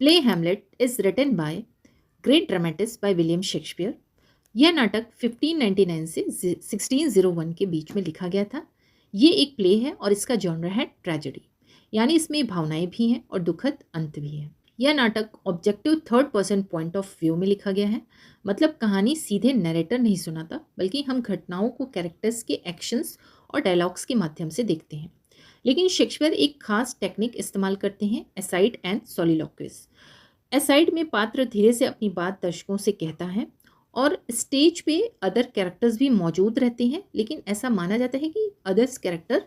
Play Hamlet is written by great dramatist by William Shakespeare. यह नाटक 1599 से 1601 के बीच में लिखा गया था। ये एक प्ले है और इसका जॉनर है ट्रेजेडी, यानी इसमें भावनाएं भी हैं और दुखद अंत भी है। यह नाटक objective third person point of view में लिखा गया है, मतलब कहानी सीधे नरेटर नहीं सुनाता, बल्कि हम घटनाओं को कैरेक्टर्स के एक्शंस और डायलॉग्स के माध्यम से देखते हैं। लेकिन शेक्सपियर एक खास टेक्निक इस्तेमाल करते हैं, एसाइड एंड सोलिलोक्विज। एसाइड में पात्र धीरे से अपनी बात दर्शकों से कहता है और स्टेज पे अदर कैरेक्टर्स भी मौजूद रहते हैं, लेकिन ऐसा माना जाता है कि अदर्स कैरेक्टर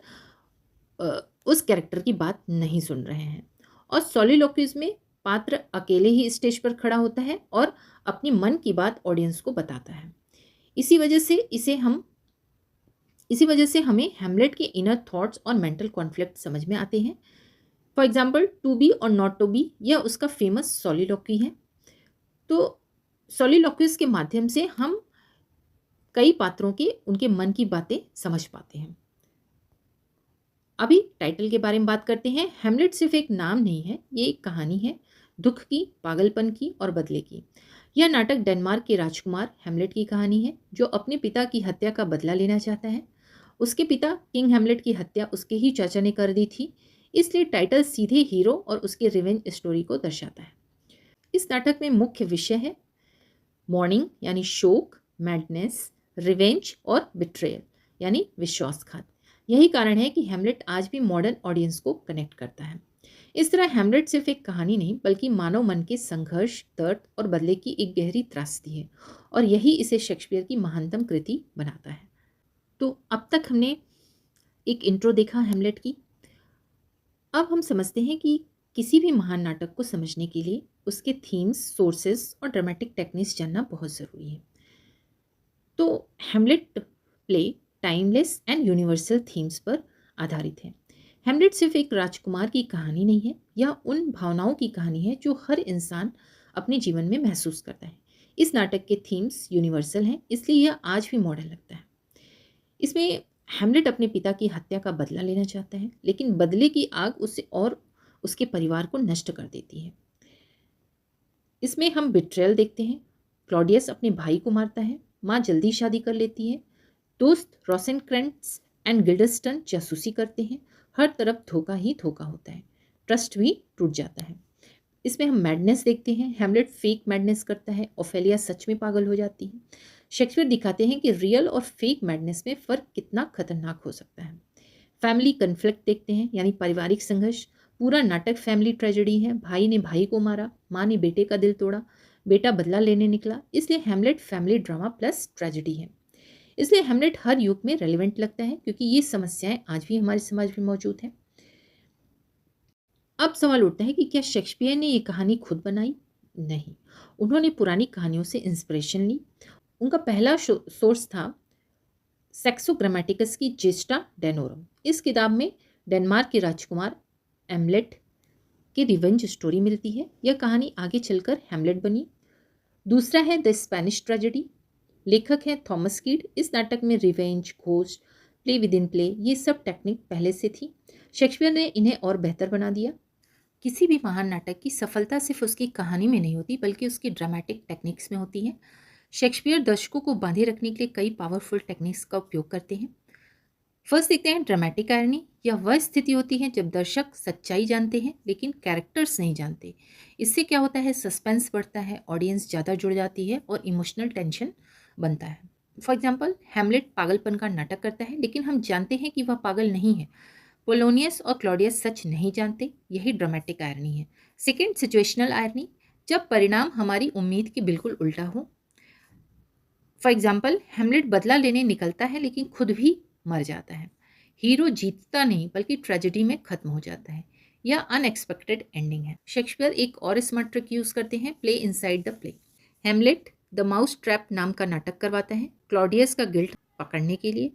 उस कैरेक्टर की बात नहीं सुन रहे हैं। और सोलिलोक्विज में पात्र अकेले ही स्टेज पर खड़ा होता है और अपनी मन की बात ऑडियंस को बताता है। इसी वजह से हमें हैमलेट के इनर थॉट्स और मेंटल कॉन्फ्लिक्ट समझ में आते हैं। For example, to be or not to B, यह उसका फेमस सोलिलोक्वी है। तो सोलिलोक्विज के माध्यम से हम कई पात्रों के उनके मन की बातें समझ पाते हैं। अभी टाइटल के बारे में बात करते हैं। हैमलेट सिर्फ एक नाम नहीं है, ये एक कहानी है, दुख की, पागलपन की और बदले की। यह नाटक डेनमार्क के राजकुमार हैमलेट की कहानी है, जो अपने पिता की हत्या का बदला लेना चाहता है। उसके पिता किंग हैमलेट की हत्या उसके ही चाचा ने कर दी थी, इसलिए टाइटल सीधे हीरो और उसके रिवेंज स्टोरी को दर्शाता है। इस नाटक में मुख्य विषय है मॉर्निंग यानी शोक, मैडनेस, रिवेंज और बिट्रेयल यानी विश्वासघात। यही कारण है कि हैमलेट आज भी मॉडर्न ऑडियंस को कनेक्ट करता है। इस तरह हैमलेट सिर्फ एक कहानी नहीं, बल्कि मानव मन के संघर्ष, दर्द और बदले की एक गहरी त्रासदी है, और यही इसे शेक्सपियर की महानतम कृति बनाता है। तो अब तक हमने एक इंट्रो देखा हैमलेट की। अब हम समझते हैं कि किसी भी महान नाटक को समझने के लिए उसके थीम्स, सोर्सेस और ड्रामेटिक टेक्निक्स जानना बहुत ज़रूरी है। तो Hamlet play timeless and universal themes पर आधारित है। हैमलेट सिर्फ एक राजकुमार की कहानी नहीं है, यह उन भावनाओं की कहानी है जो हर इंसान अपने जीवन में महसूस करता है। इस नाटक के थीम्स यूनिवर्सल हैं, इसलिए यह आज भी मॉडर्न लगता है। इसमें हैमलेट अपने पिता की हत्या का बदला लेना चाहता है, लेकिन बदले की आग उसे और उसके परिवार को नष्ट कर देती है। इसमें हम बिट्रेयल देखते हैं। क्लॉडियस अपने भाई को मारता है, माँ जल्दी शादी कर लेती है, दोस्त रोसेनक्रेंट्स एंड गिल्डस्टन जासूसी करते हैं, हर तरफ धोखा ही धोखा होता है, ट्रस्ट भी टूट जाता है। इसमें हम मैडनेस देखते हैं। हैमलेट फेक मैडनेस करता है, ओफेलिया सच में पागल हो जाती है। शेक्सपियर दिखाते हैं कि रियल और फेक मैडनेस में फ़र्क कितना खतरनाक हो सकता है। फैमिली कन्फ्लिक्ट देखते हैं, यानी पारिवारिक संघर्ष। पूरा नाटक फैमिली ट्रेजेडी है। भाई ने भाई को मारा, माँ ने बेटे का दिल तोड़ा, बेटा बदला लेने निकला, इसलिए Hamlet family drama plus tragedy है। इसलिए हैमलेट हर युग में रेलिवेंट लगता है, क्योंकि ये समस्याएं आज भी हमारे समाज में मौजूद हैं। अब सवाल उठता है कि क्या शेक्सपियर ने ये कहानी खुद बनाई? नहीं, उन्होंने पुरानी कहानियों से इंस्पिरेशन ली। उनका पहला सोर्स था सेक्सो ग्रामेटिकस की जेस्टा डेनोरम। इस किताब में डेनमार्क के राजकुमार एमलेट की रिवेंज स्टोरी मिलती है। यह कहानी आगे चलकर हैमलेट बनी। दूसरा है द स्पेनिश ट्रेजेडी, लेखक हैं थॉमस कीड। इस नाटक में revenge, ghost, play with in play, ये सब टेक्निक पहले से थी। शेक्सपियर ने इन्हें और बेहतर बना दिया। किसी भी महान नाटक की सफलता सिर्फ उसकी कहानी में नहीं होती, बल्कि उसकी ड्रामेटिक टेक्निक्स में होती है। शेक्सपियर दर्शकों को बांधे रखने के लिए कई पावरफुल टेक्निक्स का उपयोग करते हैं। फर्स्ट देखते हैं ड्रामेटिक आयरनी। यह वह स्थिति होती है जब दर्शक सच्चाई जानते हैं लेकिन कैरेक्टर्स नहीं जानते। इससे क्या होता है, सस्पेंस बढ़ता है, ऑडियंस ज़्यादा जुड़ जाती है और इमोशनल टेंशन बनता है। फॉर एग्जाम्पल, हैमलेट पागलपन का नाटक करता है, लेकिन हम जानते हैं कि वह पागल नहीं है। पोलोनियस और क्लॉडियस सच नहीं जानते, यही ड्रामेटिक आयरनी है। सेकेंड, सिचुएशनल आयरनी, जब परिणाम हमारी उम्मीद के बिल्कुल उल्टा हो। फॉर एग्जाम्पल, हैमलेट बदला लेने निकलता है लेकिन खुद भी मर जाता है। हीरो जीतता नहीं बल्कि ट्रेजेडी में खत्म हो जाता है। यह अनएक्सपेक्टेड एंडिंग है। शेक्सपियर एक और स्मार्ट ट्रिक यूज करते हैं, play inside the play. Hamlet the mouse trap नाम का नाटक करवाता है क्लॉडियस का गिल्ट पकड़ने के लिए।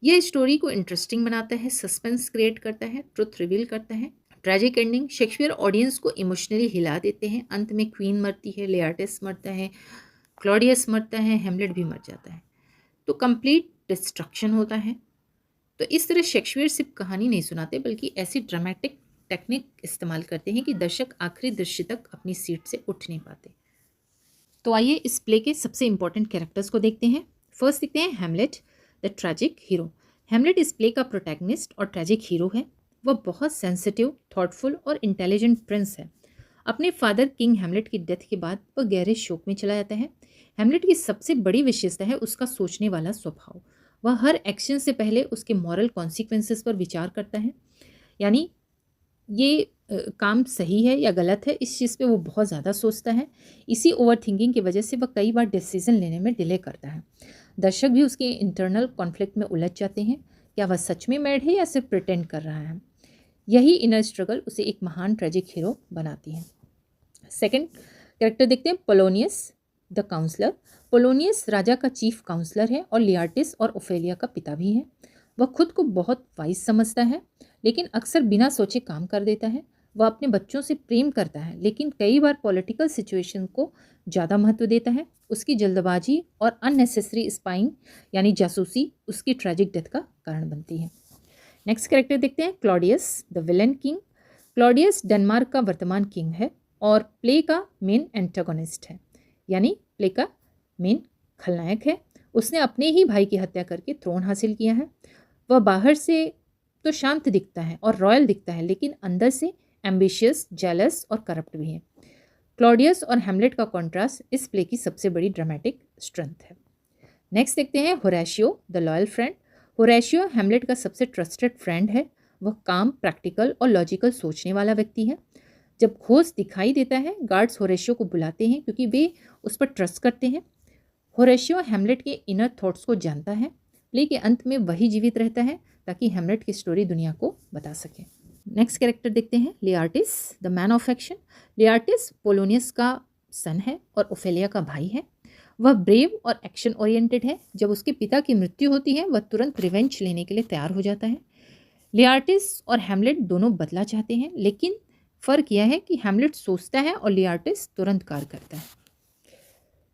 यह स्टोरी को इंटरेस्टिंग बनाता है, सस्पेंस क्रिएट करता है, ट्रुथ रिवील करता है। ट्रेजिक एंडिंग, शेक्सपियर ऑडियंस को इमोशनली हिला देते हैं। अंत में क्वीन मरती है, लेआर्टिस मरता है, क्लॉडियस मरता है, हैमलेट भी मर जाता है, तो कंप्लीट डिस्ट्रक्शन होता है। तो इस तरह शेक्सपियर सिर्फ कहानी नहीं सुनाते, बल्कि ऐसी ड्रामेटिक टेक्निक इस्तेमाल करते हैं कि दर्शक आखिरी दृश्य तक अपनी सीट से उठ नहीं पाते। तो आइए इस प्ले के सबसे इंपॉर्टेंट कैरेक्टर्स को देखते हैं। फर्स्ट देखते हैं हेमलेट द ट्रैजिक हीरो। हेमलेट इस प्ले का प्रोटैगनिस्ट और ट्रैजिक हीरो है। वह बहुत सेंसिटिव, थॉटफुल और इंटेलिजेंट प्रिंस है। अपने फादर किंग हेमलेट की डेथ के बाद वह गहरे शोक में चला जाता है। हेमलेट की सबसे बड़ी विशेषता है उसका सोचने वाला स्वभाव। वह हर एक्शन से पहले उसके मॉरल कॉन्सिक्वेंसेस पर विचार करता है, यानी ये काम सही है या गलत है, इस चीज़ पे वो बहुत ज़्यादा सोचता है। इसी ओवर थिंकिंग की वजह से वह कई बार डिसीजन लेने में डिले करता है। दर्शक भी उसके इंटरनल कॉन्फ्लिक्ट में उलझ जाते हैं। क्या वह सच में मैड है या सिर्फ प्रिटेंड कर रहा है? यही इनर स्ट्रगल उसे एक महान ट्रेजिक हीरो बनाती है। सेकंड कैरेक्टर देखते हैं पोलोनियस द काउंसलर। पोलोनियस राजा का चीफ काउंसलर है और लियार्टिस और ओफेलिया का पिता भी है। वह खुद को बहुत वाइज समझता है, लेकिन अक्सर बिना सोचे काम कर देता है। वह अपने बच्चों से प्रेम करता है, लेकिन कई बार पॉलिटिकल सिचुएशन को ज़्यादा महत्व देता है। उसकी जल्दबाजी और अननेसेसरी स्पाइंग यानी जासूसी उसकी ट्रैजिक डेथ का कारण बनती है। नेक्स्ट कैरेक्टर देखते हैं Claudius the villain king. Claudius Denmark का वर्तमान किंग है और प्ले का मेन एंटागोनिस्ट है, यानी प्ले का मेन खलनायक है। उसने अपने ही भाई की हत्या करके थ्रोन हासिल किया है। वह बाहर से तो शांत दिखता है और रॉयल दिखता है, लेकिन अंदर से एम्बिशियस, जेलस और करप्ट भी है। क्लॉडियस और हेमलेट का कॉन्ट्रास्ट इस प्ले की सबसे बड़ी ड्रामेटिक स्ट्रेंथ है। नेक्स्ट देखते हैं Horatio the loyal friend. Horatio Hamlet का सबसे ट्रस्टेड फ्रेंड है। वह काम, प्रैक्टिकल और लॉजिकल सोचने वाला व्यक्ति है। जब घोस्ट दिखाई देता है, गार्ड्स होरेशियो को बुलाते हैं क्योंकि वे उस पर ट्रस्ट करते हैं। होरेशियो हेमलेट के इनर थॉट्स को जानता है। प्ले के अंत में वही जीवित रहता है ताकि हेमलेट की स्टोरी दुनिया को बता सके। नेक्स्ट कैरेक्टर देखते हैं Laertes the man of action. Laertes Polonius का सन है और ओफेलिया का भाई है। वह ब्रेव और एक्शन ओरिएंटेड है। जब उसके पिता की मृत्यु होती है, वह तुरंत रिवेंज लेने के लिए तैयार हो जाता है। लियार्टिस और हेमलेट दोनों बदला चाहते हैं, लेकिन फ़र्क यह है कि हेमलेट सोचता है और लियार्टिस तुरंत कार्य करता है।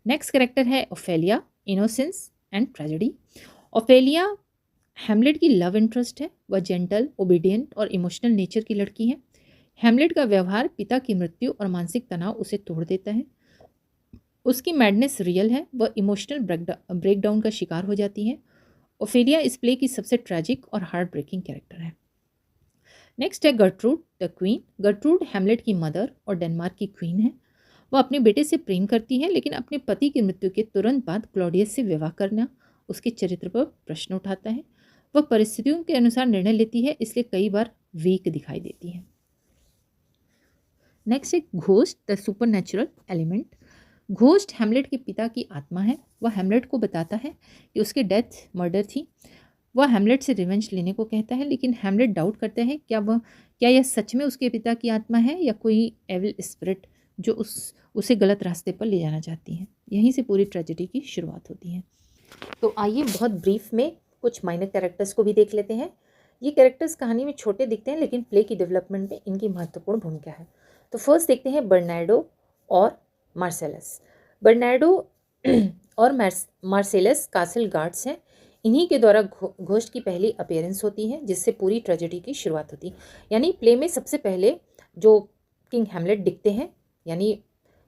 नेक्स्ट कैरेक्टर है Ophelia innocence and tragedy. Ophelia Hamlet की लव इंटरेस्ट है। वह जेंटल, ओबीडियंट और इमोशनल नेचर की लड़की है। हेमलेट का व्यवहार, पिता की मृत्यु और मानसिक तनाव उसे तोड़ देता है। उसकी मैडनेस रियल है। वह इमोशनल ब्रेकडाउन का शिकार हो जाती है। ओफेलिया इस प्ले की सबसे ट्रैजिक और हार्ट ब्रेकिंग कैरेक्टर है। नेक्स्ट है गर्ट्रूड द क्वीन। गर्ट्रूड हेमलेट की मदर और डेनमार्क की क्वीन है। वह अपने बेटे से प्रेम करती है, लेकिन अपने पति की मृत्यु के तुरंत बाद क्लॉडियस से विवाह करना उसके चरित्र पर प्रश्न उठाता है। वह परिस्थितियों के अनुसार निर्णय लेती है, इसलिए कई बार वीक दिखाई देती है। नेक्स्ट है ghost the supernatural element. Ghost Hamlet के पिता की आत्मा है। वह हेमलेट को बताता है कि उसकी डेथ मर्डर थी। वह हेमलेट से रिवेंज लेने को कहता है, लेकिन हेमलेट डाउट करता है क्या यह सच में उसके पिता की आत्मा है या कोई एविल स्पिरिट जो उसे गलत रास्ते पर ले जाना चाहती है। यहीं से पूरी ट्रेजेडी की शुरुआत होती है। तो आइए बहुत ब्रीफ में कुछ माइनर कैरेक्टर्स को भी देख लेते हैं। ये कैरेक्टर्स कहानी में छोटे दिखते हैं, लेकिन प्ले की डेवलपमेंट में इनकी महत्वपूर्ण भूमिका है। तो फर्स्ट देखते हैं बर्नार्डो और मार्सेलस। बर्नार्डो और मार्सेलस कासल गार्ड्स हैं। इन्हीं के द्वारा घोस्ट की पहली अपीयरेंस होती है, जिससे पूरी ट्रेजेडी की शुरुआत होती है। यानी प्ले में सबसे पहले जो किंग हेमलेट दिखते हैं, यानी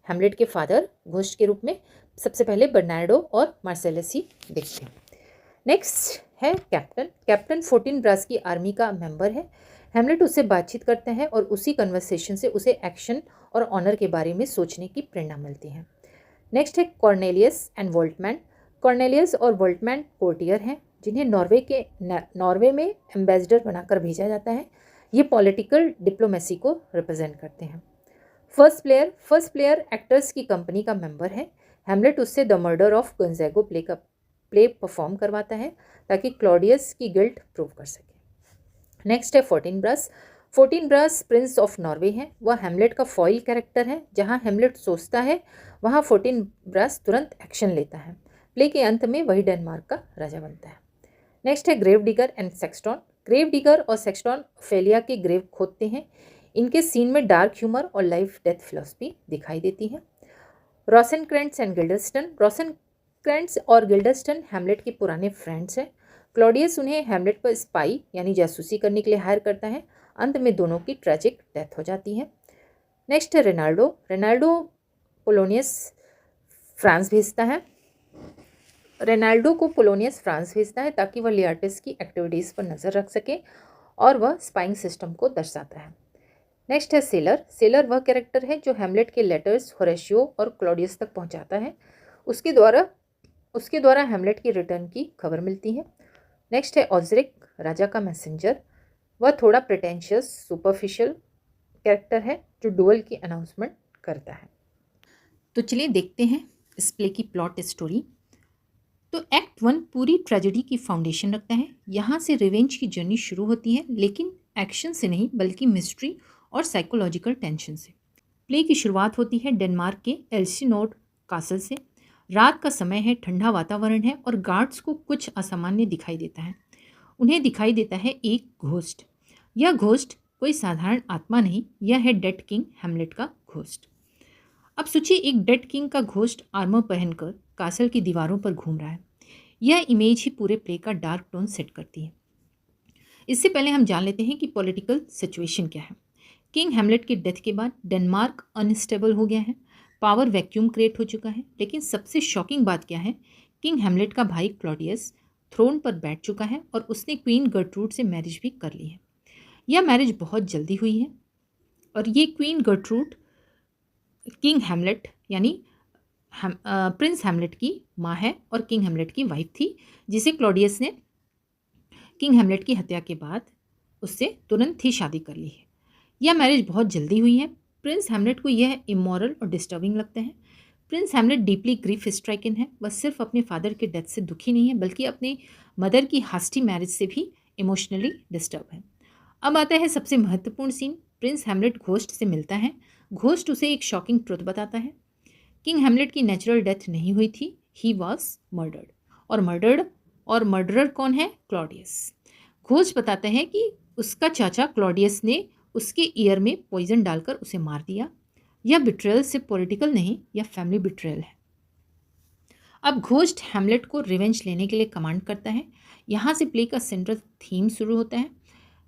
हेमलेट के फादर घोस्ट के रूप में, सबसे पहले बर्नार्डो और मार्सेलस ही दिखते हैं। नेक्स्ट है कैप्टन। कैप्टन 14 ब्रास की आर्मी का मेंबर है। हेमलेट उससे बातचीत करते हैं और उसी कन्वर्सेशन से उसे एक्शन और ऑनर के बारे में सोचने की प्रेरणा मिलती है। नेक्स्ट है कॉर्नेलियस एंड वोल्टमैन। कॉर्नेलियस और वोल्टमैन कोर्टियर हैं, जिन्हें नॉर्वे में एम्बेसडर बनाकर भेजा जाता है। ये पॉलिटिकल डिप्लोमेसी को रिप्रेजेंट करते हैं। फर्स्ट प्लेयर एक्टर्स की कंपनी का मेंबर है। हेमलेट उससे the murder of Gonzago play perform करवाता है ताकि क्लॉडियस की गिल्ट प्रूव कर सके। नेक्स्ट है 14 ब्रास। 14 ब्रास प्रिंस ऑफ नॉर्वे है। वह हेमलेट का फॉइल कैरेक्टर है। जहां हेमलेट सोचता है, वहां 14 ब्रास तुरंत एक्शन लेता है। प्ले के अंत में वही डेनमार्क का राजा बनता है। नेक्स्ट है grave digger and sexton. Grave digger और सेक्सटॉन ओफेलिया के ग्रेव खोदते हैं। इनके सीन में डार्क ह्यूमर और लाइफ डेथ फिलॉसफी दिखाई देती है। रोसेनक्रेंट्स एंड गिल्डरस्टन। रोसेनक्रेंट्स और गिल्डरस्टन हेमलेट के पुराने फ्रेंड्स हैं। क्लॉडियस उन्हें हेमलेट पर स्पाई यानी जासूसी करने के लिए हायर करता है अंत में दोनों की ट्रेजिक डेथ हो जाती है। नेक्स्ट है रेनाल्डो। रेनाल्डो पोलोनियस फ्रांस भेजता है। रेनाल्डो को पोलोनियस फ्रांस भेजता है ताकि वह लियार्टिस की एक्टिविटीज़ पर नज़र रख सके और वह स्पाइंग सिस्टम को दर्शाता है। नेक्स्ट है सेलर। सेलर वह कैरेक्टर है जो हैमलेट के लेटर्स होरेशियो और क्लॉडियस तक पहुंचाता है। उसके द्वारा हैमलेट की रिटर्न की खबर मिलती है। नेक्स्ट है ऑजरिक, राजा का मैसेंजर। वह थोड़ा प्रिटेंशियस सुपरफिशियल कैरेक्टर है जो डुअल की अनाउंसमेंट करता है। तो चलिए देखते हैं इस प्ले की प्लॉट स्टोरी। तो एक्ट 1 पूरी ट्रेजेडी की फाउंडेशन रखता है। यहाँ से रिवेंज की जर्नी शुरू होती है, लेकिन एक्शन से नहीं बल्कि मिस्ट्री और साइकोलॉजिकल टेंशन से। प्ले की शुरुआत होती है डेनमार्क के एल्सिनोर कासल से। रात का समय है, ठंडा वातावरण है और गार्ड्स को कुछ असामान्य दिखाई देता है। उन्हें दिखाई देता है एक घोस्ट। यह घोस्ट कोई साधारण आत्मा नहीं, यह है डेड किंग हैमलेट का घोस्ट। अब सोचिए, एक डेड किंग का घोस्ट आर्मर पहनकर कासल की दीवारों पर घूम रहा है। यह इमेज ही पूरे प्ले का डार्क टोन सेट करती है। इससे पहले हम जान लेते हैं कि पॉलिटिकल सिचुएशन क्या है। किंग हैमलेट की डेथ के बाद डेनमार्क अनस्टेबल हो गया है, पावर वैक्यूम क्रिएट हो चुका है। लेकिन सबसे शॉकिंग बात क्या है, किंग हैमलेट का भाई क्लॉडियस थ्रोन पर बैठ चुका है और उसने क्वीन गर्ट्रूड से मैरिज भी कर ली है। यह मैरिज बहुत जल्दी हुई है और ये क्वीन गर्ट्रूड किंग हैमलेट यानी प्रिंस हैमलेट की माँ है और किंग हैमलेट की वाइफ थी, जिसे क्लॉडियस ने किंग हैमलेट की हत्या के बाद उससे तुरंत ही शादी कर ली है। यह मैरिज बहुत जल्दी हुई है। प्रिंस हैमलेट को यह इमोरल और डिस्टर्बिंग लगता है। Prince Hamlet deeply grief stricken है। वह सिर्फ अपने फादर के डेथ से दुखी नहीं है, बल्कि अपने मदर की हास्टी मैरिज से भी इमोशनली डिस्टर्ब है। अब आता है सबसे महत्वपूर्ण सीन। प्रिंस हैमलेट घोस्ट से मिलता है। घोस्ट उसे एक शॉकिंग ट्रुथ बताता है। किंग हैमलेट की नेचुरल डेथ नहीं हुई थी, ही वॉज मर्डर्ड। और मर्डरर कौन है? क्लॉडियस। घोस्ट बताता है कि उसका चाचा क्लॉडियस ने उसके ईयर में पॉइजन डालकर उसे मार दिया। यह बिट्रेयल सिर्फ पॉलिटिकल नहीं, यह फैमिली बिट्रेयल है। अब घोस्ट हैमलेट को रिवेंज लेने के लिए कमांड करता है। यहाँ से प्ले का सेंट्रल थीम शुरू होता है,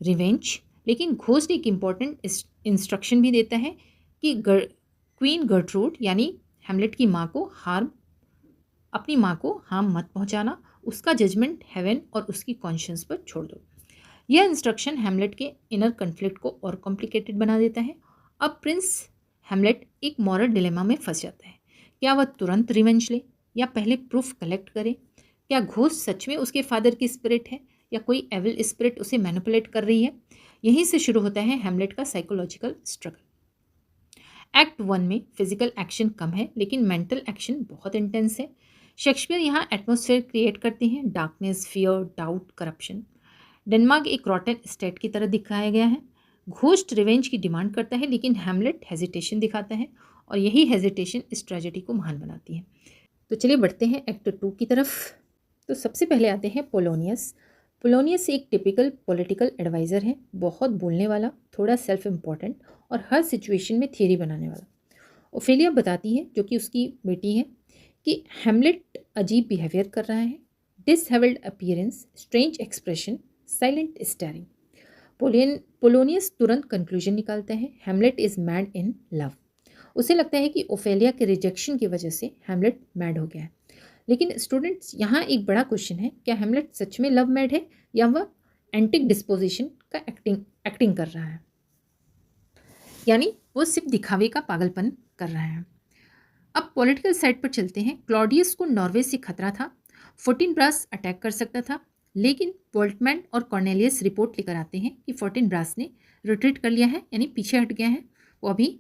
रिवेंज। लेकिन घोस्ट एक इम्पॉर्टेंट इंस्ट्रक्शन भी देता है कि क्वीन गर्ट्रूड यानी हैमलेट की माँ को अपनी माँ को हार्म मत पहुँचाना। उसका जजमेंट हेवन और उसकी कॉन्शियंस पर छोड़ दो। यह इंस्ट्रक्शन हैमलेट के इनर कन्फ्लिक्ट को और कॉम्प्लिकेटेड बना देता है। अब प्रिंस हैमलेट एक मॉरल डिलेमा में फंस जाता है। क्या वह तुरंत रिवेंज ले या पहले प्रूफ कलेक्ट करे? क्या घोस्ट सच में उसके फादर की स्पिरिट है या कोई एविल स्पिरिट उसे मैनिपुलेट कर रही है? यहीं से शुरू होता है हैमलेट का साइकोलॉजिकल स्ट्रगल। एक्ट 1 में फिजिकल एक्शन कम है, लेकिन मेंटल एक्शन बहुत इंटेंस है। शेक्सपियर यहाँ एटमॉस्फेयर क्रिएट करते हैं, darkness, fear, doubt, corruption. Denmark एक रॉटन स्टेट की तरह दिखाया गया है। घोस्ट रिवेंज की डिमांड करता है, लेकिन हैमलेट हेजिटेशन दिखाता है और यही हेजिटेशन इस ट्रेजेडी को महान बनाती है। तो चलिए बढ़ते हैं एक्ट 2 की तरफ। तो सबसे पहले आते हैं पोलोनियस। पोलोनियस एक टिपिकल पॉलिटिकल एडवाइज़र है, बहुत बोलने वाला, थोड़ा सेल्फ इम्पॉर्टेंट और हर सिचुएशन में थियरी बनाने वाला। ओफेलिया बताती है, जो कि उसकी बेटी है, कि हैमलेट अजीब बिहेवियर कर रहा है, dishevelled appearance, strange expression, silent staring. Polonius तुरंत कंक्लूजन निकालता है, Hamlet is mad in love. उसे लगता है कि ओफेलिया के रिजेक्शन की वजह से हैमलेट मैड हो गया है। लेकिन स्टूडेंट्स, यहाँ एक बड़ा क्वेश्चन है, क्या हैमलेट सच में लव मैड है या वह एंटिक डिस्पोजिशन का एक्टिंग कर रहा है, यानी वो सिर्फ दिखावे का पागलपन कर रहा है। अब पॉलिटिकल साइड पर चलते हैं। क्लॉडियस को नॉर्वे से खतरा था, फोर्टिनब्रास अटैक कर सकता था, लेकिन वोल्टमैन और कॉर्नेलियस रिपोर्ट लेकर आते हैं कि फोर्टिनब्रास ने रिट्रीट कर लिया है, यानी पीछे हट गया है, वो अभी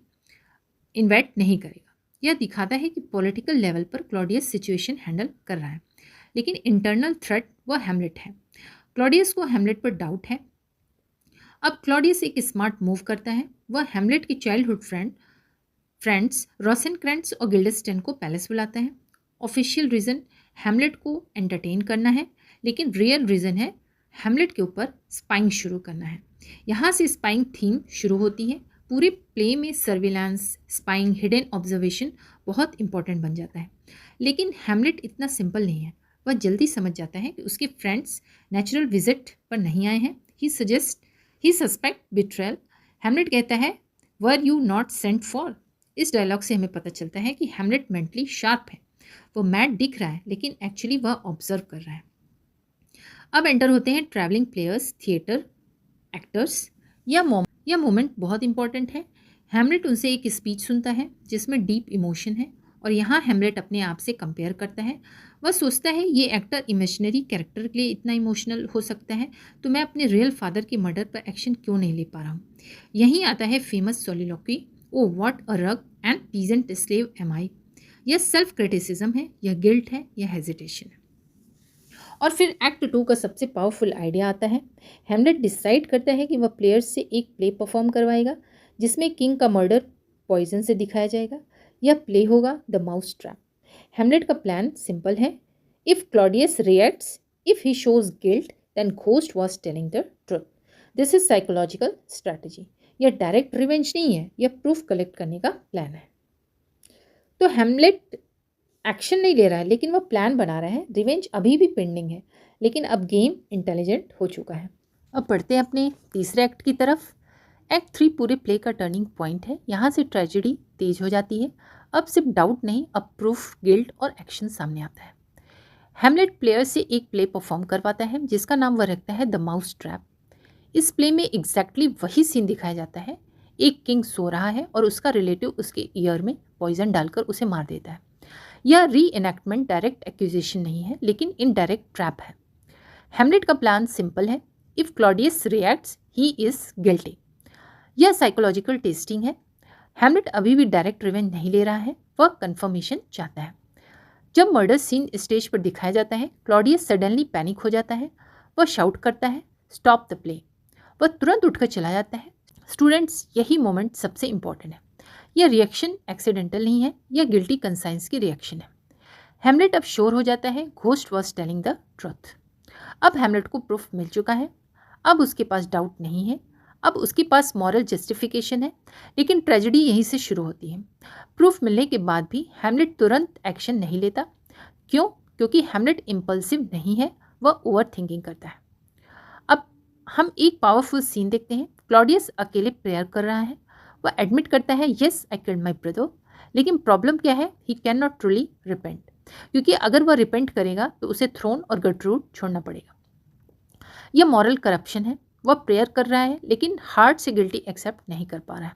इन्वाइट नहीं करेगा। यह दिखाता है कि पॉलिटिकल लेवल पर क्लॉडियस सिचुएशन हैंडल कर रहा है, लेकिन इंटरनल थ्रेट वह हैमलेट है। क्लॉडियस को हैमलेट पर डाउट है। अब क्लॉडियस एक स्मार्ट मूव करता है। वह हैमलेट के चाइल्डहुड फ्रेंड्स रोसेनक्रेंट्स और गिल्डेस्टेन को पैलेस बुलाता है। ऑफिशियल रीज़न हैमलेट को एंटरटेन करना है, लेकिन रियल रीज़न है हैमलेट के ऊपर स्पाइंग शुरू करना है। यहाँ से स्पाइंग थीम शुरू होती है। पूरे प्ले में सर्विलांस, स्पाइंग, हिडन ऑब्जर्वेशन बहुत इंपॉर्टेंट बन जाता है। लेकिन हैमलेट इतना सिंपल नहीं है। वह जल्दी समझ जाता है कि उसके फ्रेंड्स नेचुरल विजिट पर नहीं आए हैं। ही सस्पेक्ट बिट्रेयल। हैमलेट कहता है were you not sent for. इस डायलॉग से हमें पता चलता है कि हैमलेट मेंटली शार्प है। वो मैड दिख रहा है लेकिन एक्चुअली वह ऑब्जर्व कर रहा है। अब एंटर होते हैं ट्रैवलिंग प्लेयर्स, थिएटर एक्टर्स। यह मोमेंट बहुत इंपॉर्टेंट है। हैमलेट उनसे एक स्पीच सुनता है जिसमें डीप इमोशन है और यहाँ हैमलेट अपने आप से कंपेयर करता है। वह सोचता है ये एक्टर इमेजिनरी कैरेक्टर के लिए इतना इमोशनल हो सकता है तो मैं अपने रियल फादर के मर्डर पर एक्शन क्यों नहीं ले पा रहा हूँ। यहीं आता है फेमस सोलिलोक्वी, ओ व्हाट अ रग एंड पीजेंट स्लेव एम आई। यह सेल्फ क्रिटिसिज्म है, यह गिल्ट है, यह हेजिटेशन है। और फिर एक्ट 2 का सबसे पावरफुल आइडिया आता है। हैमलेट डिसाइड करता है कि वह प्लेयर्स से एक प्ले परफॉर्म करवाएगा जिसमें किंग का मर्डर पॉइजन से दिखाया जाएगा। यह प्ले होगा द माउस ट्रैप। हैमलेट का प्लान सिंपल है। If Claudius reacts, if he shows guilt, then ghost was telling the truth. This is psychological strategy. यह डायरेक्ट रिवेंज नहीं है, यह प्रूफ कलेक्ट करने का प्लान है। तो हैमलेट एक्शन नहीं ले रहा है लेकिन वह प्लान बना रहा है। रिवेंज अभी भी पेंडिंग है लेकिन अब गेम इंटेलिजेंट हो चुका है। अब बढ़ते हैं अपने तीसरे एक्ट की तरफ। एक्ट 3 पूरे प्ले का टर्निंग पॉइंट है। यहाँ से ट्रेजेडी तेज हो जाती है। अब सिर्फ डाउट नहीं, अब प्रूफ, गिल्ट और एक्शन सामने आता है। हैमलेट प्लेयर से एक प्ले परफॉर्म करवाता है जिसका नाम वह रखता है द माउस ट्रैप। इस प्ले में एग्जैक्टली वही सीन दिखाया जाता है। एक किंग सो रहा है और उसका रिलेटिव उसके ईयर में पॉइजन डालकर उसे मार देता है। यह री एनेक्टमेंट डायरेक्ट एक्यूजेशन नहीं है लेकिन इनडायरेक्ट ट्रैप है। हैमलेट का प्लान सिंपल है। If Claudius reacts, he is guilty. यह साइकोलॉजिकल टेस्टिंग है। हैमलेट अभी भी डायरेक्ट रिवेंज नहीं ले रहा है, वह कंफर्मेशन चाहता है। जब मर्डर सीन स्टेज पर दिखाया जाता है, क्लॉडियस सडनली पैनिक हो जाता है। वह शाउट करता है स्टॉप द प्ले। वह तुरंत उठकर चला जाता है। स्टूडेंट्स, यही मोमेंट सबसे इंपॉर्टेंट है। यह रिएक्शन एक्सीडेंटल नहीं है, यह गिल्टी कंसाइंस की रिएक्शन है। हैमलेट अब श्योर हो जाता है ghost was telling the truth. अब हैमलेट को प्रूफ मिल चुका है। अब उसके पास डाउट नहीं है, अब उसके पास मॉरल जस्टिफिकेशन है। लेकिन ट्रेजेडी यहीं से शुरू होती है। प्रूफ मिलने के बाद भी हैमलेट तुरंत एक्शन नहीं लेता। क्यों? क्योंकि हैमलेट इम्पल्सिव नहीं है, वह ओवर थिंकिंग करता है। अब हम एक पावरफुल सीन देखते हैं। क्लॉडियस अकेले प्रेयर कर रहा है। वह एडमिट करता है yes I killed my brother. लेकिन प्रॉब्लम क्या है? He can not truly repent, क्योंकि अगर वह रिपेंट करेगा तो उसे थ्रोन और गर्ट्रूड छोड़ना पड़ेगा। यह मॉरल करप्शन है। वह प्रेयर कर रहा है लेकिन हार्ट से गिल्टी एक्सेप्ट नहीं कर पा रहा है।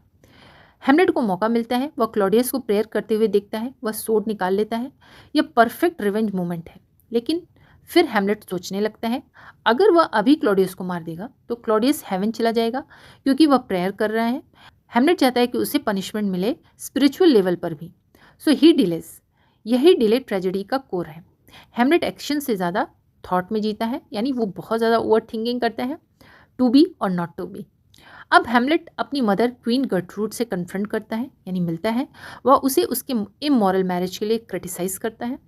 हैमलेट को मौका मिलता है। वह क्लॉडियस को प्रेयर करते हुए देखता है। वह सोर्ड निकाल लेता है। यह परफेक्ट रिवेंज मोमेंट है। लेकिन फिर हैमलेट सोचने लगता है अगर वह अभी क्लॉडियस को मार देगा तो क्लॉडियस हेवन चला जाएगा, क्योंकि वह प्रेयर कर रहा है। हैमलेट चाहता है कि उसे पनिशमेंट मिले स्पिरिचुअल लेवल पर भी। सो ही डिलेज। यही डिले ट्रेजेडी का कोर है। हैमलेट एक्शन से ज़्यादा थॉट में जीता है, यानी वो बहुत ज़्यादा ओवर थिंकिंग करता है, to be or not to B. अब हैमलेट अपनी मदर क्वीन गर्ट्रूड से कन्फ्रंट करता है, यानी मिलता है। वह उसे उसके इमोरल मैरिज के लिए क्रिटिसाइज करता है।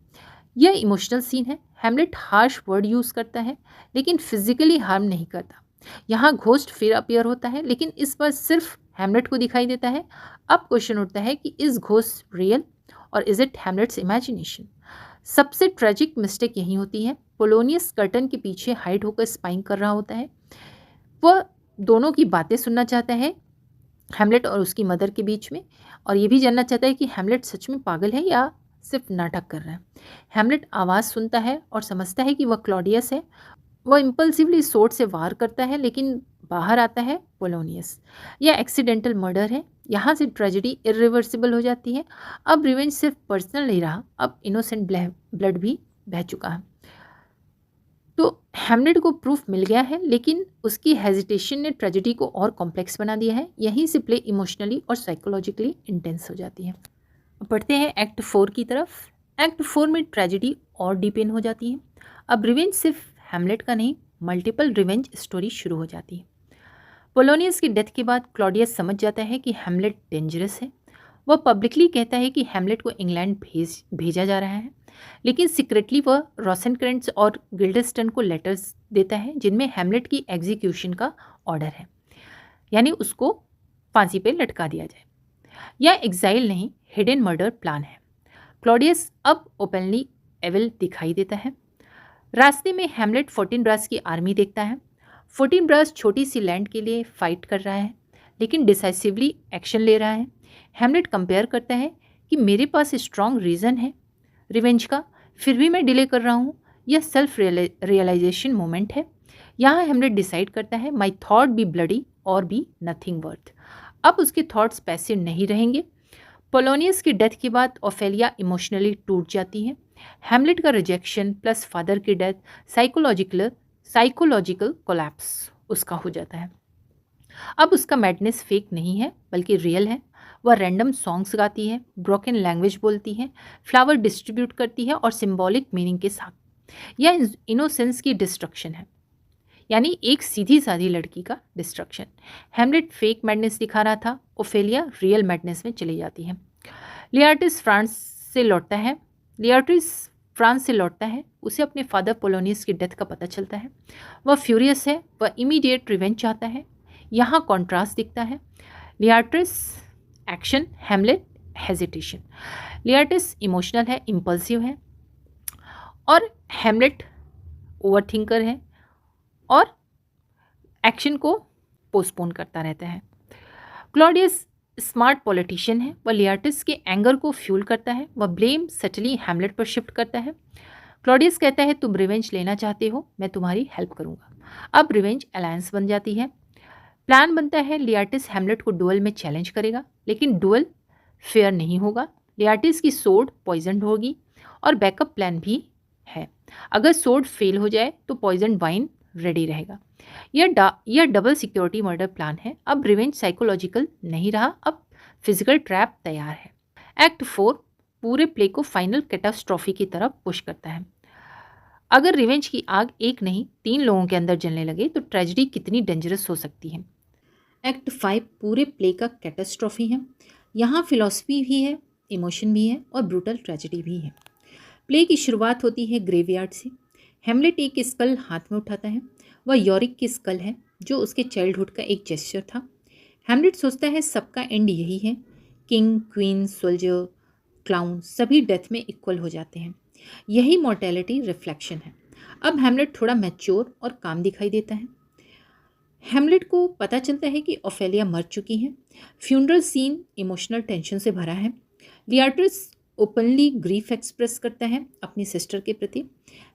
यह इमोशनल सीन है। हैमलेट हार्श वर्ड यूज़ करता है लेकिन फिजिकली हार्म नहीं करता। यहाँ घोस्ट फिर अपीयर होता है लेकिन इस बार सिर्फ हैमलेट को दिखाई देता है। अब क्वेश्चन उठता है कि इज घोस्ट रियल और इज इट हैमलेट्स इमेजिनेशन? सबसे ट्रेजिक मिस्टेक यही होती है। पोलोनियस कर्टन के पीछे हाइड होकर स्पाइंग कर रहा होता है। वह दोनों की बातें सुनना चाहता है, हैमलेट और उसकी मदर के बीच में, और ये भी जानना चाहता है कि हैमलेट सच में पागल है या सिर्फ नाटक कर रहा है। हैमलेट आवाज़ सुनता है और समझता है कि वह क्लॉडियस है। वह इम्पल्सिवली सोर्ड से वार करता है लेकिन बाहर आता है पोलोनियस। यह एक्सीडेंटल मर्डर है। यहाँ से ट्रेजेडी इरिवर्सिबल हो जाती है। अब रिवेंज सिर्फ पर्सनल नहीं रहा, अब इनोसेंट ब्लड भी बह चुका है। तो हैमलेट को प्रूफ मिल गया है लेकिन उसकी हेजिटेशन ने ट्रेजेडी को और कॉम्प्लेक्स बना दिया है। यहीं से प्ले इमोशनली और साइकोलॉजिकली इंटेंस हो जाती है। पढ़ते हैं एक्ट 4 की तरफ। एक्ट 4 में ट्रेजेडी और डीपेन हो जाती है। अब रिवेंज सिर्फ हैमलेट का नहीं, मल्टीपल रिवेंज स्टोरी शुरू हो जाती है। पोलोनियस की डेथ के बाद क्लॉडियस समझ जाता है कि हैमलेट डेंजरस है। वह पब्लिकली कहता है कि हैमलेट को इंग्लैंड भेजा जा रहा है, लेकिन सीक्रेटली वह रोसेनक्रेंट्स और गिल्डस्टन को लेटर्स देता है जिनमें हैमलेट की एग्जीक्यूशन का ऑर्डर है, यानी उसको फांसी पे लटका दिया जाए। यह एग्जाइल नहीं, हिडन मर्डर प्लान है। क्लॉडियस अब ओपनली एविल दिखाई देता है। रास्ते में हैमलेट 14 ब्रास की आर्मी देखता है। फोर्टिनब्रास छोटी सी लैंड के लिए फाइट कर रहा है लेकिन डिसाइसिवली एक्शन ले रहा है। हैमलेट कंपेयर करता है कि मेरे पास स्ट्रॉन्ग रीज़न है रिवेंज का, फिर भी मैं डिले कर रहा हूँ। यह सेल्फ रियलाइजेशन मोमेंट है। यहाँ हैमलेट डिसाइड करता है माई थॉट बी ब्लडी और बी नथिंग वर्थ। अब उसके थॉट्स पैसिव नहीं रहेंगे। पोलोनियस की डेथ के बाद ओफेलिया इमोशनली टूट जाती है। हैमलेट का रिजेक्शन प्लस फादर की डेथ साइकोलॉजिकल कोलैप्स उसका हो जाता है। अब उसका मैडनेस फेक नहीं है बल्कि रियल है। वह रैंडम सॉन्ग्स गाती है, ब्रोकन लैंग्वेज बोलती है, फ्लावर डिस्ट्रीब्यूट करती है और सिंबॉलिक मीनिंग के साथ। यह इनोसेंस की डिस्ट्रक्शन है, यानी एक सीधी साधी लड़की का डिस्ट्रक्शन। हैमलेट फेक मैडनेस दिखा रहा था, ओफेलिया रियल मैडनेस में चली जाती है। लियार्टिस फ्रांस से लौटता है। उसे अपने फादर पोलोनियस की डेथ का पता चलता है। वह फ्यूरियस है, वह इमीडिएट रिवेंज चाहता है। यहाँ कॉन्ट्रास्ट दिखता है, लियार्टिस एक्शन, हैमलेट हेजिटेशन। लियार्टिस इमोशनल है, इम्पल्सिव है और हैमलेट ओवरथिंकर है और एक्शन को पोस्टपोन करता रहता है। क्लॉडियस स्मार्ट पॉलिटिशियन है, वह लियार्टिस के एंगर को फ्यूल करता है। वह ब्लेम सटली हैमलेट पर शिफ्ट करता है। क्लॉडियस कहता है तुम रिवेंज लेना चाहते हो, मैं तुम्हारी हेल्प करूंगा। अब रिवेंज अलायंस बन जाती है। प्लान बनता है लियार्टिस हैमलेट को डुअल में चैलेंज करेगा, लेकिन डुअल फेयर नहीं होगा। लियार्टिस की सोर्ड पॉइजन होगी और बैकअप प्लान भी है। अगर सोर्ड फेल हो जाए तो पॉइजन वाइन रेडी रहेगा। यह डबल सिक्योरिटी मर्डर प्लान है। अब रिवेंज साइकोलॉजिकल नहीं रहा, अब फिजिकल ट्रैप तैयार है। एक्ट 4 पूरे प्ले को फाइनल कैटास्ट्रॉफी की तरफ पुश करता है। अगर रिवेंज की आग एक नहीं 3 लोगों के अंदर जलने लगे तो ट्रेजेडी कितनी डेंजरस हो सकती है। एक्ट 5 पूरे प्ले का कैटास्ट्रॉफी है। यहाँ फिलॉसफी भी है, इमोशन भी है और ब्रूटल ट्रेजेडी भी है। प्ले की शुरुआत होती है ग्रेवयार्ड से। हैमलेट एक स्कल हाथ में उठाता है। वह यॉरिक की स्कल है जो उसके चाइल्डहुड का एक जेस्चर था। हैमलेट सोचता है सबका एंड यही है, किंग, क्वीन, सोल्जर, क्लाउन सभी डेथ में इक्वल हो जाते हैं। यही मॉर्टेलिटी रिफ्लेक्शन है। अब हैमलेट थोड़ा मैच्योर और काम दिखाई देता है। हैमलेट को पता चलता है कि ओफेलिया मर चुकी है। फ्यूनरल सीन इमोशनल टेंशन से भरा है। लियार्टिस ओपनली ग्रीफ एक्सप्रेस करता है अपनी सिस्टर के प्रति।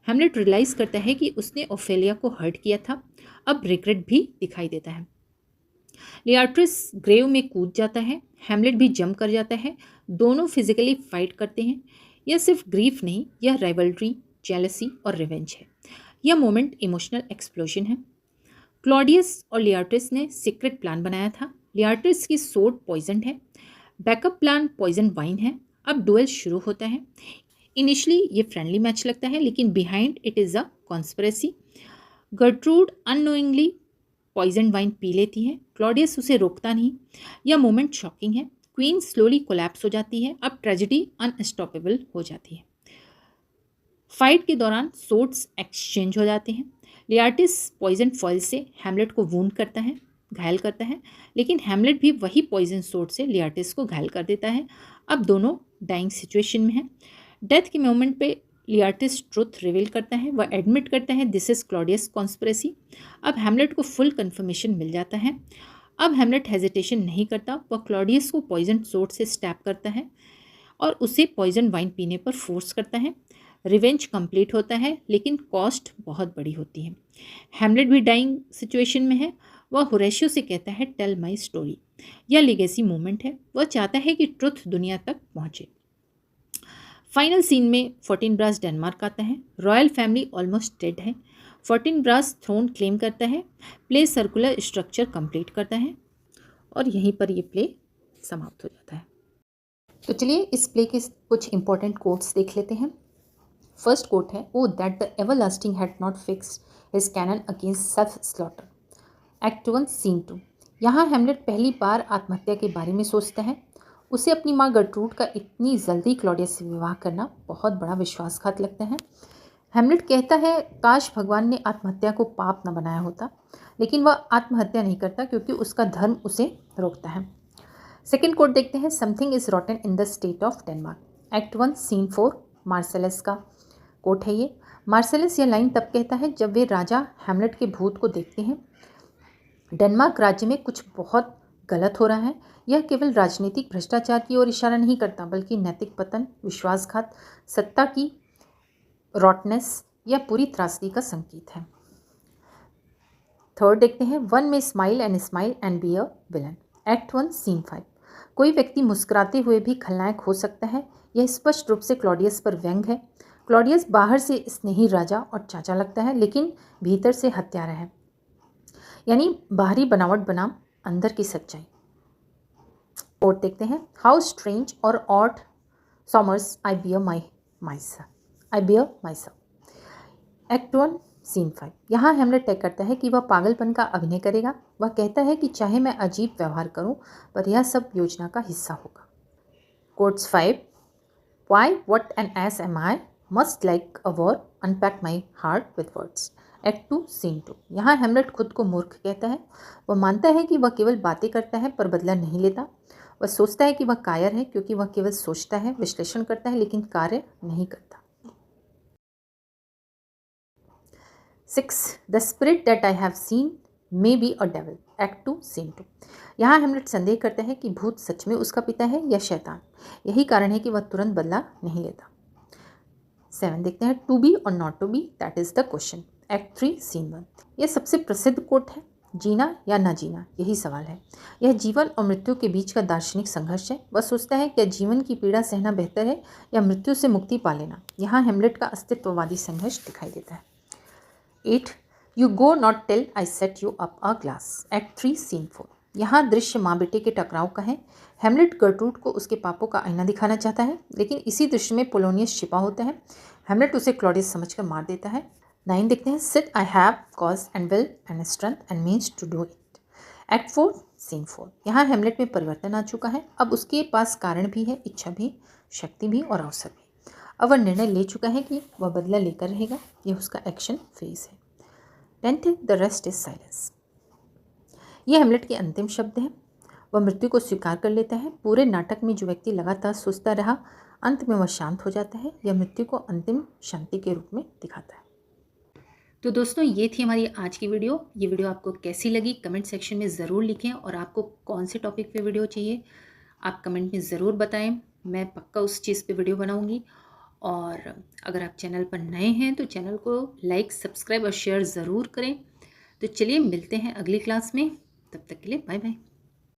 हैमलेट रियलाइज़ करता है कि उसने ओफेलिया को हर्ट किया था। अब रिग्रेट भी दिखाई देता है। लियार्टिस ग्रेव में कूद जाता है, हैमलेट भी जंप कर जाता है। दोनों फिजिकली फाइट करते हैं। यह सिर्फ ग्रीफ नहीं, यह राइवलरी, जेलसी और रिवेंज है। यह मोमेंट इमोशनल एक्सप्लोजन है। क्लॉडियस और लियार्टिस ने सीक्रेट प्लान बनाया था। लियार्टिस की सोर्ड पॉइजन है, बैकअप प्लान पॉइजन वाइन है। अब डुएल शुरू होता है। इनिशियली ये फ्रेंडली मैच लगता है, लेकिन behind it is a conspiracy. Gertrude unknowingly poison wine पी लेती है। क्लॉडियस उसे रोकता नहीं। यह मोमेंट शॉकिंग है। क्वीन स्लोली कोलैप्स हो जाती है। अब ट्रेजेडी अनस्टॉपेबल हो जाती है। फाइट के दौरान सोर्ड्स एक्सचेंज हो जाते हैं। लियार्टिस पॉइजन फॉइल से हैमलेट को वूंड करता है, घायल करता है, लेकिन हैमलेट भी वही पॉइजन सोर्ड से लियार्टिस को घायल कर देता है। अब दोनों डाइंग सिचुएशन में हैं। डेथ के मोमेंट पे लियार्टिस ट्रुथ रिवील करता है। वह एडमिट करता है दिस इज़ क्लॉडियस कॉन्स्पिरेसी। अब हैमलेट को फुल कन्फर्मेशन मिल जाता है। अब हैमलेट हेजिटेशन नहीं करता। वह क्लॉडियस को पॉइजन सोर्ड से स्टैप करता है और उसे पॉइजन वाइन पीने पर फोर्स करता है। रिवेंज कंप्लीट होता है, लेकिन कॉस्ट बहुत बड़ी होती है। हैमलेट भी डाइंग सिचुएशन में है। वह होरेशियो से कहता है टेल माई स्टोरी। यह लेगेसी मोमेंट है। वह चाहता है कि ट्रुथ दुनिया तक पहुँचे। फाइनल सीन में फोर्टिनब्रास डेनमार्क आता है। रॉयल फैमिली ऑलमोस्ट डेड है। फोर्टिनब्रास थ्रोन क्लेम करता है। प्ले सर्कुलर स्ट्रक्चर कंप्लीट करता है और यहीं पर ये प्ले समाप्त हो जाता है। तो चलिए इस प्ले के कुछ इंपॉर्टेंट कोट्स देख लेते हैं। फर्स्ट कोट है, O that the everlasting had not fixed his canon against self slaughter. Act 1 scene 2। यहाँ हैमलेट पहली बार आत्महत्या के बारे में सोचता है। उसे अपनी माँ गर्ट्रूड का इतनी जल्दी क्लॉडियस से विवाह करना बहुत बड़ा विश्वासघात लगता है। हैमलेट कहता है काश भगवान ने आत्महत्या को पाप न बनाया होता, लेकिन वह आत्महत्या नहीं करता क्योंकि उसका धर्म उसे रोकता है। सेकेंड कोट देखते हैं, something is rotten in the state of Denmark. Act 1 scene 4 Marcellus का कोट है ये। मार्सेलस यह लाइन तब कहता है जब वे राजा हैमलेट के भूत को देखते हैं। डेनमार्क राज्य में कुछ बहुत गलत हो रहा है। यह केवल राजनीतिक भ्रष्टाचार की ओर इशारा नहीं करता, बल्कि नैतिक पतन, विश्वासघात, सत्ता की रॉटनेस या पूरी त्रासदी का संकेत है। थर्ड देखते हैं, one may smile and be a villain. Act 1 scene 5। कोई व्यक्ति मुस्कुराते हुए भी खलनायक हो सकता है। यह स्पष्ट रूप से क्लॉडियस पर व्यंग है। क्लॉडियस बाहर से स्नेही राजा और चाचा लगता है, लेकिन भीतर से हत्यारा है, यानी बाहरी बनावट बनाम अंदर की सच्चाई। और देखते हैं, how strange or odd soe'er I bear myself. Act 1 scene 5। यहाँ हेमलेट तय करता है कि वह पागलपन का अभिनय करेगा। वह कहता है कि चाहे मैं अजीब व्यवहार करूं, पर यह सब योजना का हिस्सा होगा। Quotes 5। Why what an ass am I must like a whore unpack my heart with words. Act 2 scene 2। यहाँ हेमलेट खुद को मूर्ख कहता है। वह मानता है कि वह केवल बातें करता है पर बदला नहीं लेता। वह सोचता है कि वह कायर है क्योंकि वह केवल सोचता है, विश्लेषण करता है, लेकिन कार्य नहीं करता। 6. The spirit that I have seen may be a devil. Act 2 scene 2। यहाँ हेमलेट संदेह करता है कि भूत सच में उसका पिता है या शैतान। यही कारण है कि वह तुरंत बदला नहीं लेता। 7 देखते हैं, to be or not to be, that is the question. Act 3 scene 1। यह सबसे प्रसिद्ध कोट है। जीना या ना जीना, यही सवाल है। यह जीवन और मृत्यु के बीच का दार्शनिक संघर्ष है। वह सोचता है कि जीवन की पीड़ा सहना बेहतर है या मृत्यु से मुक्ति पा लेना। यहाँ हेमलेट का अस्तित्ववादी संघर्ष दिखाई देता है। 8. You go not till I set you up a glass. Act 3 scene 4। यहाँ दृश्य माँ बेटे के टकराव का है। हेमलेट गर्ट्रूड को उसके पापों का आईना दिखाना चाहता है, लेकिन इसी दृश्य में पोलोनियस छिपा होता है। हेमलेट उसे क्लॉडियस समझकर मार देता है। 9 देखते हैं, sith I have cause and will and strength and means to do it. Act 4 scene 4। यहाँ हेमलेट में परिवर्तन आ चुका है। अब उसके पास कारण भी है, इच्छा भी, शक्ति भी और अवसर भी। अब वह निर्णय ले चुका है कि वह बदला लेकर रहेगा। यह उसका एक्शन फेज है। 10th, the rest is silence. यह हेमलेट के अंतिम शब्द हैं। वह मृत्यु को स्वीकार कर लेता है। पूरे नाटक में जो व्यक्ति लगातार सोचता रहा, अंत में वह शांत हो जाता है। यह मृत्यु को अंतिम शांति के रूप में दिखाता है। तो दोस्तों, ये थी हमारी आज की वीडियो। ये वीडियो आपको कैसी लगी कमेंट सेक्शन में ज़रूर लिखें, और आपको कौन से टॉपिक पे वीडियो चाहिए आप कमेंट में ज़रूर बताएं। मैं पक्का उस चीज़ पे वीडियो बनाऊंगी। और अगर आप चैनल पर नए हैं तो चैनल को लाइक, सब्सक्राइब और शेयर ज़रूर करें। तो चलिए मिलते हैं अगली क्लास में। तब तक के लिए बाय बाय।